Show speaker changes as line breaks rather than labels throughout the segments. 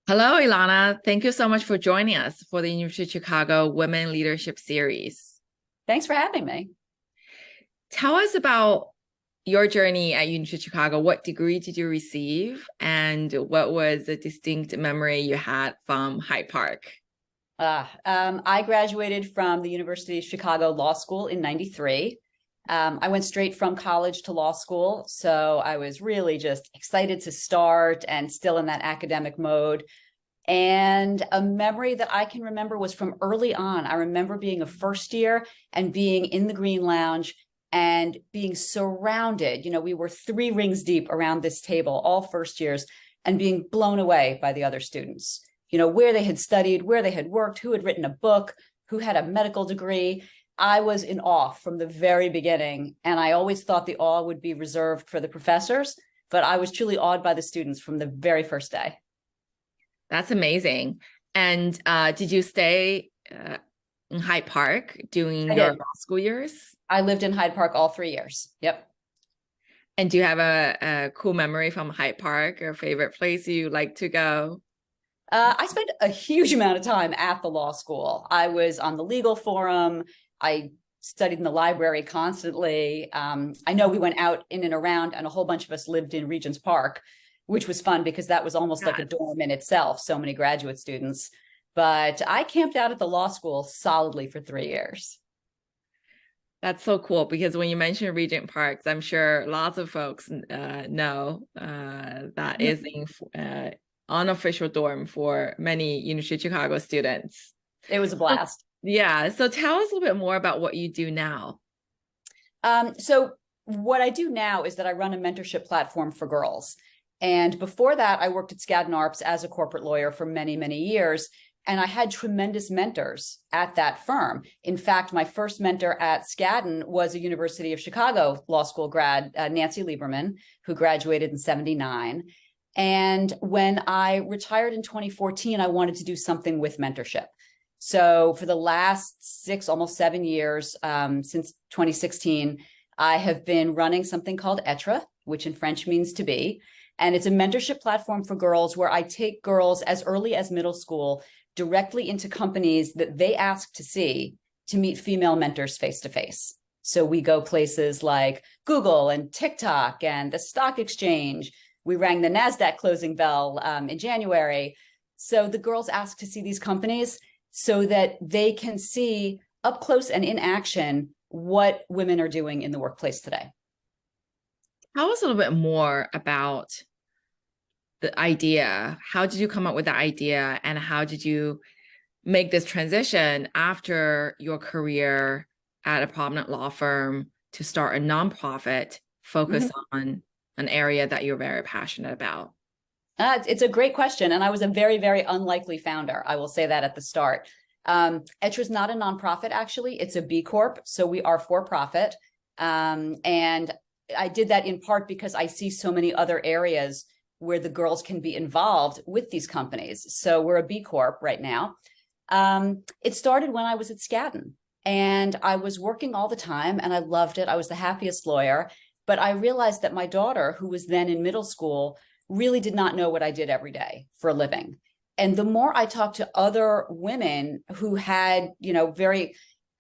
Hello, Ilana. Thank you so much for joining us for the University of Chicago Women Leadership Series.
Thanks for having me.
Tell us about your journey at University of Chicago. What degree did you receive, and what was a distinct memory you had from Hyde Park?
I graduated from the University of Chicago Law School in '93. I went straight from college to law school, so I was really just excited to start and still in that academic mode. And a memory that I can remember was from early on. I remember being a first year and being in the Green Lounge and being surrounded. We were three rings deep around this table, all first years, and being blown away by the other students. Where they had studied, where they had worked, who had written a book, who had a medical degree. I was in awe from the very beginning, and I always thought the awe would be reserved for the professors, but I was truly awed by the students from the very first day.
That's amazing. And did you stay in Hyde Park during
I
your
did.
law school years?
I lived in Hyde Park all 3 years. Yep.
And do you have a cool memory from Hyde Park, or favorite place you like to go?
I spent a huge amount of time at the law school. I was on the legal forum. I studied in the library constantly. I know we went out in and around, and a whole bunch of us lived in Regent's Park, which was fun because that was almost like a
Yes.
dorm in itself, so many graduate students. But I camped out at the law school solidly for 3 years.
That's so cool because when you mention Regent Parks, I'm sure lots of folks know that is an unofficial dorm for many University of Chicago students.
It was a
So,
blast.
yeah, so tell us a little bit more about what you do now.
So what I do now is that I run a mentorship platform for girls. And before that, I worked at Skadden Arps as a corporate lawyer for many, many years. And I had tremendous mentors at that firm. In fact, my first mentor at Skadden was a University of Chicago law school grad, Nancy Lieberman, who graduated in '79. And when I retired in 2014, I wanted to do something with mentorship. So for the last 6, almost 7 years, since 2016, I have been running something called ETRA, which in French means to be. And it's a mentorship platform for girls where I take girls as early as middle school directly into companies that they ask to see to meet female mentors face to face. So we go places like Google and TikTok and the stock exchange. We rang the NASDAQ closing bell in January. So the girls ask to see these companies so that they can see up close and in action what women are doing in the workplace today.
Tell us a little bit more about the idea. How did you come up with the idea, and how did you make this transition after your career at a prominent law firm to start a nonprofit focused
Mhm.
on an area that you're very passionate about?
It's a great question. And I was a very, very unlikely founder. I will say that at the start. ETRA is not a nonprofit, actually. It's a B Corp. So we are for profit. And I did that in part because I see so many other areas where the girls can be involved with these companies. So we're a B Corp right now. It started when I was at Skadden, and I was working all the time and I loved it. I was the happiest lawyer. But I realized that my daughter, who was then in middle school, really did not know what I did every day for a living. And the more I talked to other women who had, very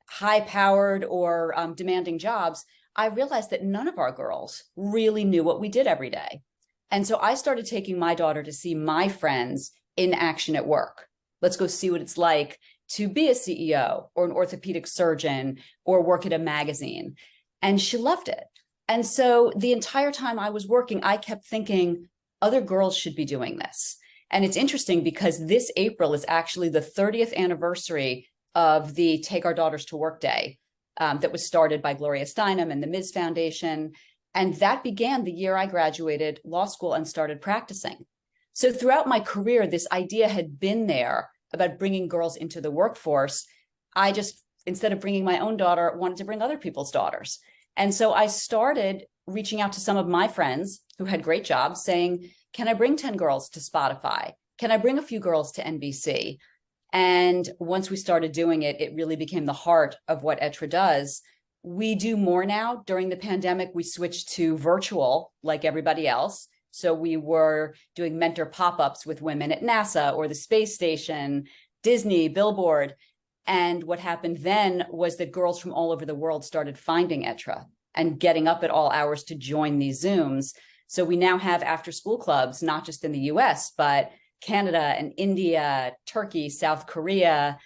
high powered or demanding jobs, I realized that none of our girls really knew what we did every day. And so I started taking my daughter to see my friends in action at work. Let's go see what it's like to be a CEO or an orthopedic surgeon or work at a magazine. And she loved it. And so the entire time I was working, I kept thinking other girls should be doing this. And it's interesting because this April is actually the 30th anniversary of the Take Our Daughters to Work Day that was started by Gloria Steinem and the Ms. Foundation. And that began the year I graduated law school and started practicing. So throughout my career, this idea had been there about bringing girls into the workforce. I just, instead of bringing my own daughter, wanted to bring other people's daughters. And so I started reaching out to some of my friends who had great jobs saying, can I bring 10 girls to Spotify? Can I bring a few girls to NBC? And once we started doing it, it really became the heart of what ETRA does. We do more now. During the pandemic, we switched to virtual like everybody else. So we were doing mentor pop-ups with women at NASA or the space station, Disney, Billboard. And what happened then was that girls from all over the world started finding Etra and getting up at all hours to join these Zooms. So we now have after-school clubs, not just in the US, but Canada and India, Turkey, South Korea.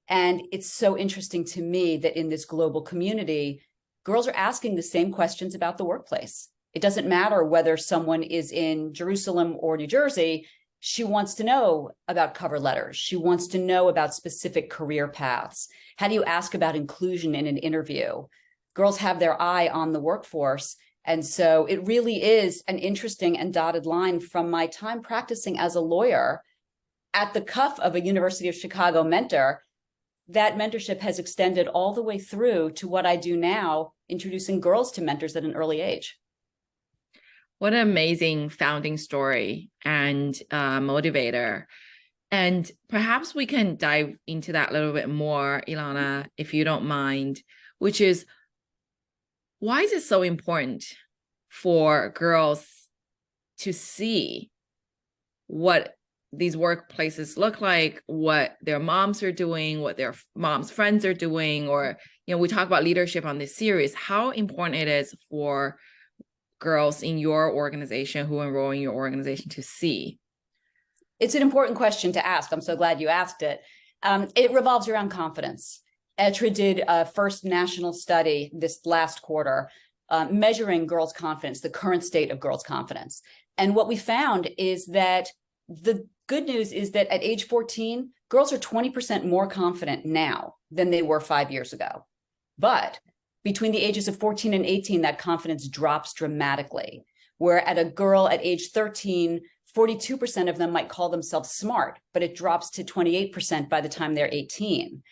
And it's so interesting to me that in this global community, girls are asking the same questions about the workplace. It doesn't matter whether someone is in Jerusalem or New Jersey. She wants to know about cover letters. She wants to know about specific career paths. How do you ask about inclusion in an interview? Girls have their eye on the workforce. And so it really is an interesting and dotted line from my time practicing as a lawyer at the cuff of a University of Chicago mentor. That mentorship has extended all the way through to what I do now, introducing girls to mentors at an early age.
What an amazing founding story and motivator. And perhaps we can dive into that a little bit more, Illana, if you don't mind, which is, why is it so important for girls to see what these workplaces look like, what their moms are doing, what their moms' friends are doing, or, we talk about leadership on this series, how important it is for girls in your organization who enroll in your organization to see?
It's an important question to ask. I'm so glad you asked it. It revolves around confidence. ETRA did a first national study this last quarter, measuring girls' confidence, the current state of girls' confidence. And what we found is that the good news is that at age 14, girls are 20% more confident now than they were 5 years ago. But between the ages of 14 and 18, that confidence drops dramatically. Where at a girl at age 13, 42% of them might call themselves smart, but it drops to 28% by the time they're 18.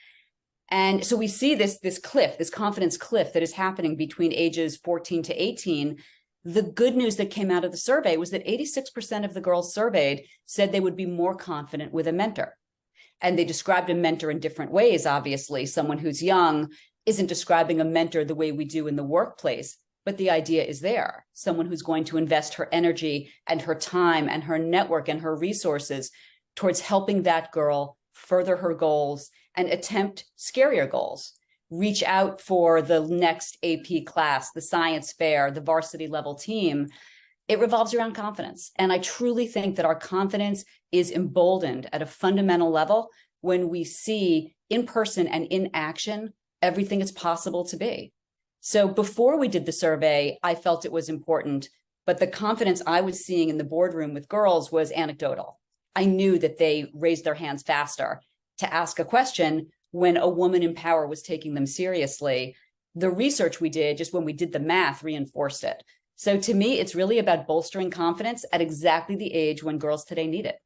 And so we see this cliff, this confidence cliff that is happening between ages 14 to 18. The good news that came out of the survey was that 86% of the girls surveyed said they would be more confident with a mentor. And they described a mentor in different ways, obviously. Someone who's young isn't describing a mentor the way we do in the workplace, but the idea is there. Someone who's going to invest her energy and her time and her network and her resources towards helping that girl further her goals and attempt scarier goals. Reach out for the next AP class, the science fair, the varsity level team. It revolves around confidence. And I truly think that our confidence is emboldened at a fundamental level when we see in person and in action everything it's possible to be. So before we did the survey, I felt it was important, but the confidence I was seeing in the boardroom with girls was anecdotal. I knew that they raised their hands faster to ask a question when a woman in power was taking them seriously. The research we did, just when we did the math, reinforced it. So to me, it's really about bolstering confidence at exactly the age when girls today need it.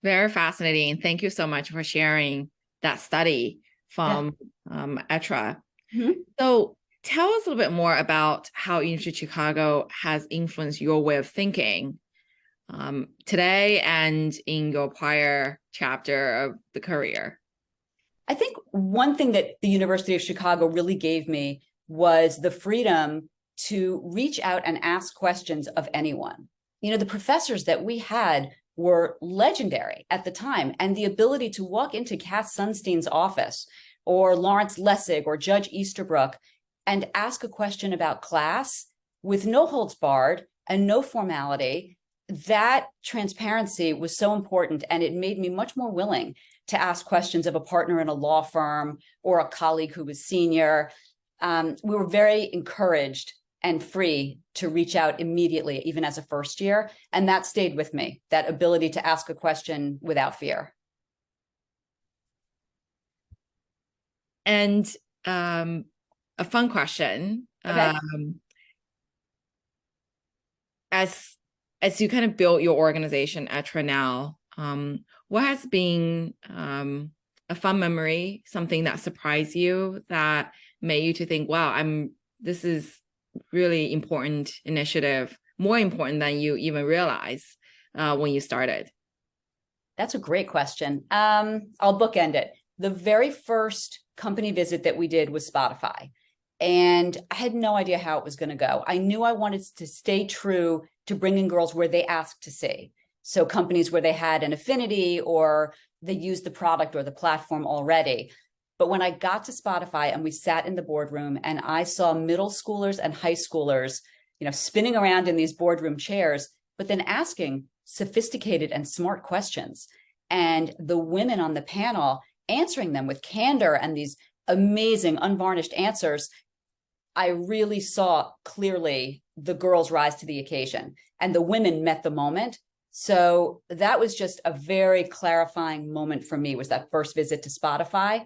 Very fascinating. Thank you so much for sharing that study from ETRA.
Mm-hmm.
So tell us a little bit more about how University of Chicago has influenced your way of thinking today and in your prior chapter of the career.
I think one thing that the University of Chicago really gave me was the freedom to reach out and ask questions of anyone. The professors that we had were legendary at the time, and the ability to walk into Cass Sunstein's office or Lawrence Lessig or Judge Easterbrook and ask a question about class with no holds barred and no formality, that transparency was so important, and it made me much more willing to ask questions of a partner in a law firm or a colleague who was senior. We were very encouraged and free to reach out immediately, even as a first year. And that stayed with me, that ability to ask a question without fear.
And a fun question.
Okay.
As you kind of build your organization, ETRA now, what has been a fun memory, something that surprised you, that made you to think, wow, this is really important initiative, more important than you even realize when you started?
That's a great question. I'll bookend it. The very first company visit that we did was Spotify. And I had no idea how it was going to go. I knew I wanted to stay true to bring in girls where they asked to see. So companies where they had an affinity or they used the product or the platform already. But when I got to Spotify and we sat in the boardroom and I saw middle schoolers and high schoolers, spinning around in these boardroom chairs, but then asking sophisticated and smart questions, and the women on the panel answering them with candor and these amazing unvarnished answers, I really saw clearly the girls rise to the occasion and the women met the moment. So that was just a very clarifying moment for me, was that first visit to Spotify.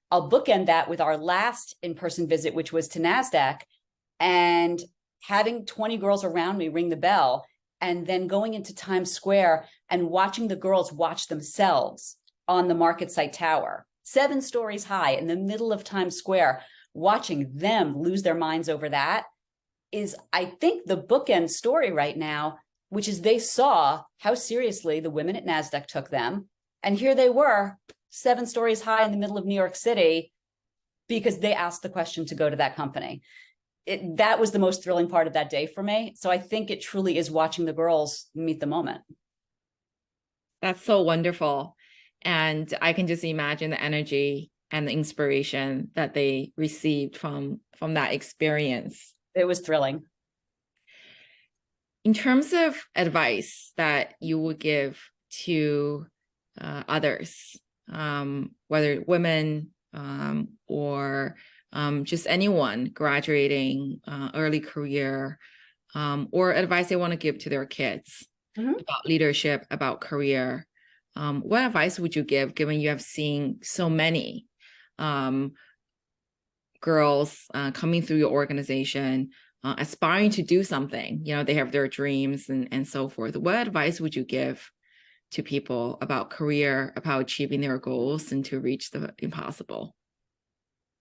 I'll bookend that with our last in-person visit, which was to NASDAQ, and having 20 girls around me ring the bell, and then going into Times Square and watching the girls watch themselves on the MarketSite Tower, 7 stories high in the middle of Times Square, watching them lose their minds over that is, I think, the bookend story right now, which is they saw how seriously the women at NASDAQ took them. And here they were, 7 stories high in the middle of New York City, because they asked the question to go to that company. That was the most thrilling part of that day for me. So I think it truly is watching the girls meet the moment.
That's so wonderful. And I can just imagine the energy and the inspiration that they received from that experience.
It was thrilling.
In terms of advice that you would give to others, whether women or just anyone graduating early career, or advice they want to give to their kids about leadership, about career, what advice would you give, given you have seen so many girls coming through your organization, aspiring to do something, they have their dreams and so forth. What advice would you give to people about career, about achieving their goals and to reach the impossible?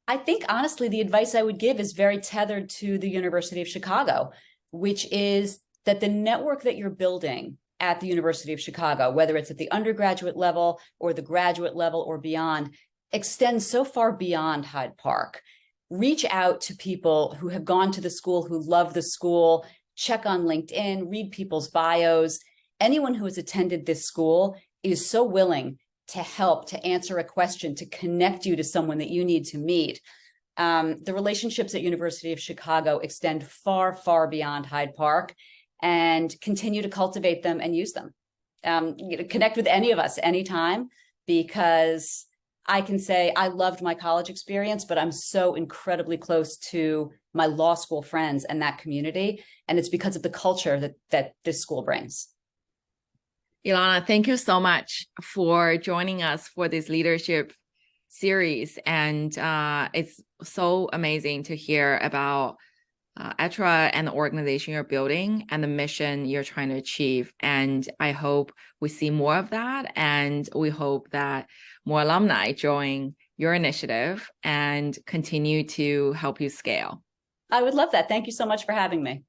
I think, honestly, the advice I would give is very tethered to the University of Chicago, which is that the network that you're building at the University of Chicago, whether it's at the undergraduate level or the graduate level or beyond, extends so far beyond Hyde Park. Reach out to people who have gone to the school, who love the school, check on LinkedIn, read people's bios. Anyone who has attended this school is so willing to help, to answer a question, to connect you to someone that you need to meet. The relationships at University of Chicago extend far, far beyond Hyde Park, and continue to cultivate them and use them. Connect with any of us anytime, because I can say I loved my college experience, but I'm so incredibly close to my law school friends and that community. And it's because of the culture that this school brings.
Illana, thank you so much for joining us for this leadership series. And it's so amazing to hear about ETRA and the organization you're building and the mission you're trying to achieve. And I hope we see more of that. And we hope that more alumni join your initiative and continue to help you scale.
I would love that. Thank you so much for having me.